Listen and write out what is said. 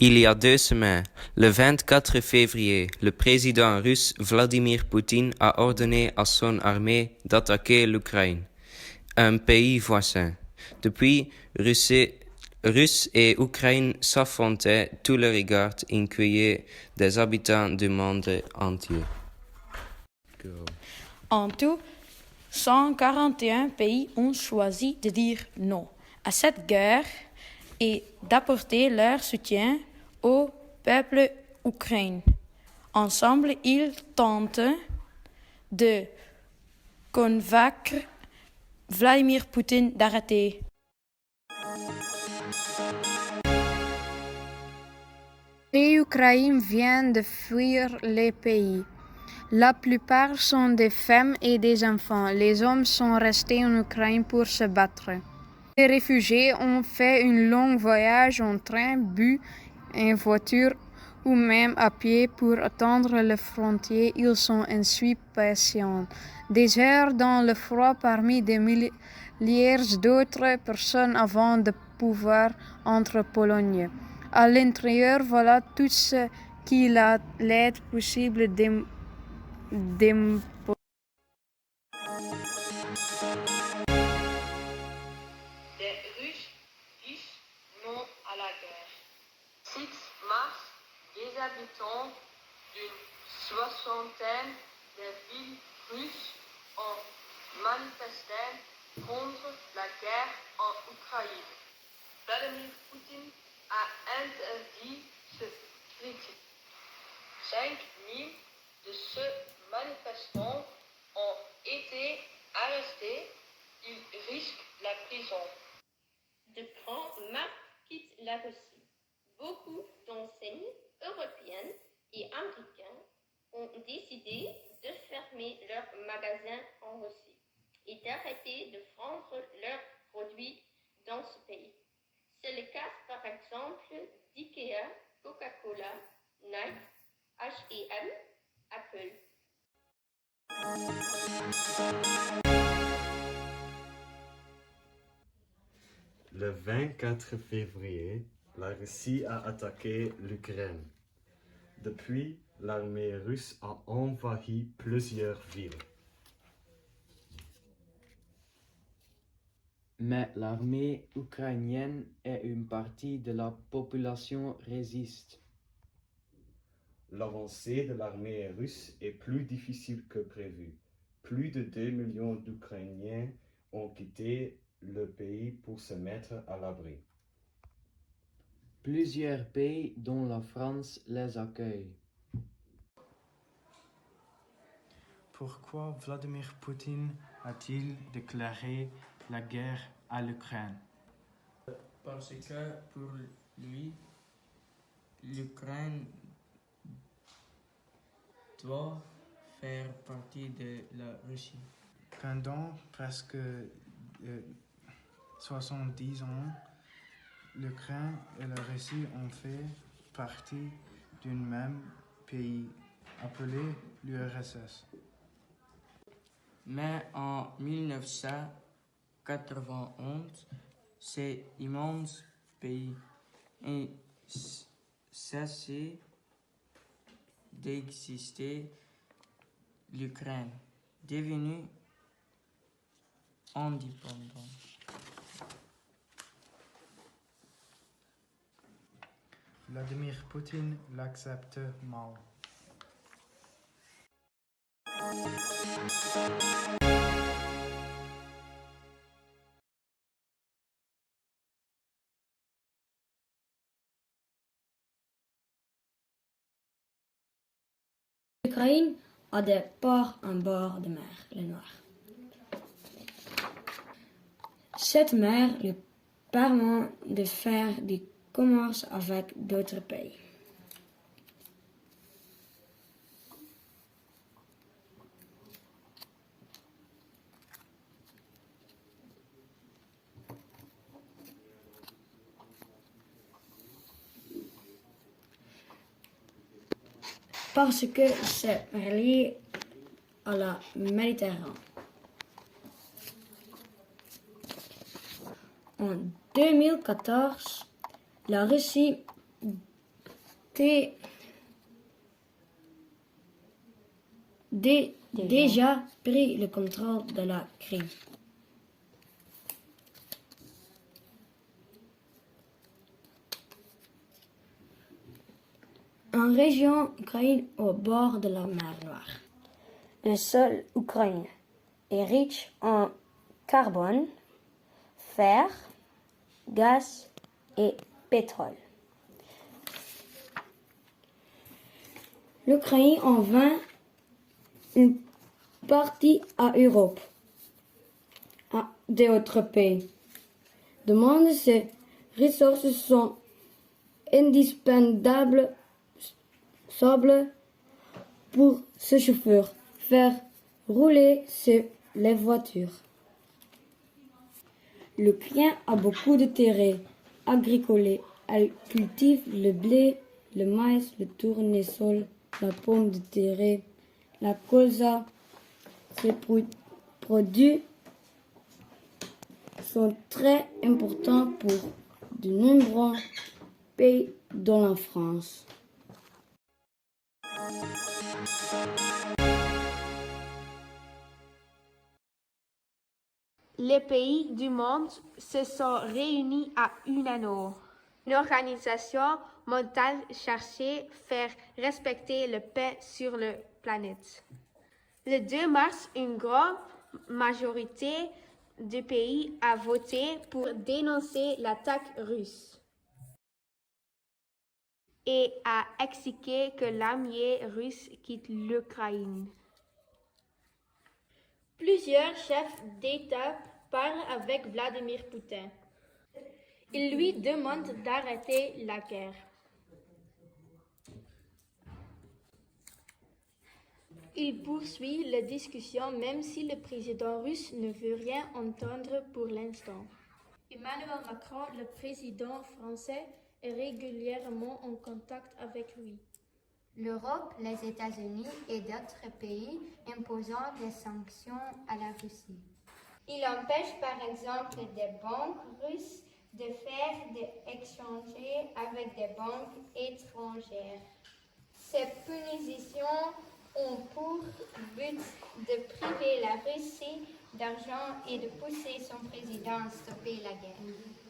Il y a 2 semaines, le 24 février, le président russe Vladimir Poutine a ordonné à son armée d'attaquer l'Ukraine, un pays voisin. Depuis, Russes et Ukraine s'affrontaient tous les regards inquiets des habitants du monde entier. En tout, 141 pays ont choisi de dire non à cette guerre et d'apporter leur soutien au peuple ukrainien. Ensemble, ils tentent de convaincre Vladimir Poutine d'arrêter. Les Ukrainiens viennent de fuir le pays. La plupart sont des femmes et des enfants. Les hommes sont restés en Ukraine pour se battre. Les réfugiés ont fait un long voyage en train, bus, en voiture ou même à pied pour attendre la frontière. Ils sont ensuite patients. Des heures dans le froid parmi des milliers d'autres personnes avant de pouvoir entrer en Pologne. À l'intérieur, voilà tout ce qu'il a l'aide possible d'imposer. Les Russes disent non à la guerre. 6 mars, les habitants d'une soixantaine de villes russes ont manifesté contre la guerre en Ukraine. Vladimir Poutine a interdit ce critique. 5 000 de ces manifestants ont été arrestés. Ils risquent la prison. De grandes marques quittent la Russie. Beaucoup d'enseignes européennes et américaines ont décidé de fermer leurs magasins en Russie et d'arrêter de vendre leurs produits dans ce pays. C'est le cas par exemple d'IKEA, Coca-Cola, Nike, H&M, Apple. Le 24 février, la Russie a attaqué l'Ukraine. Depuis, l'armée russe a envahi plusieurs villes. Mais l'armée ukrainienne et une partie de la population résistent. L'avancée de l'armée russe est plus difficile que prévu. Plus de 2 millions d'Ukrainiens ont quitté le pays pour se mettre à l'abri. Plusieurs pays, dont la France, les accueillent. Pourquoi Vladimir Poutine a-t-il déclaré la guerre à l'Ukraine? Parce que pour lui, l'Ukraine doit faire partie de la Russie. Pendant presque 70 ans, l'Ukraine et la Russie ont fait partie d'un même pays appelé l'URSS. Mais en 1991, cet immense pays a cessé d'exister. L'Ukraine devenue indépendante. Vladimir Poutine l'accepte mal. L'Ukraine a des ports en bord de mer, le Noir. Cette mer lui permet de faire du commerce avec d'autres pays. Parce que c'est relié à la Méditerranée. En 2014, la Russie déjà pris le contrôle de la crise. En région Ukraine au bord de la mer Noire. Le sol ukrainien est riche en carbone, fer, gaz et pétrole. L'Ukraine en vend une partie à l'Europe, à d'autres pays. Demande ces ressources sont indispensables pour ce chauffeur faire rouler les voitures. L'Ukraine a beaucoup de terrains agricoles. Elle cultive le blé, le maïs, le tournesol, la pomme de terre, la colza. Ces produits sont très importants pour de nombreux pays dont la France. Les pays du monde se sont réunis à UNANO, une organisation mondiale cherchée faire respecter la paix sur la planète. Le 2 mars, une grande majorité de pays a voté pour dénoncer l'attaque russe et a exigé que l'armée russe quitte l'Ukraine. Plusieurs chefs d'État parlent avec Vladimir Poutine. Ils lui demandent d'arrêter la guerre. Il poursuit la discussion même si le président russe ne veut rien entendre pour l'instant. Emmanuel Macron, le président français, est régulièrement en contact avec lui. L'Europe, les États-Unis et d'autres pays imposant des sanctions à la Russie. Il empêche par exemple des banques russes de faire des échanges avec des banques étrangères. Ces punitions ont pour but de priver la Russie d'argent et de pousser son président à stopper la guerre.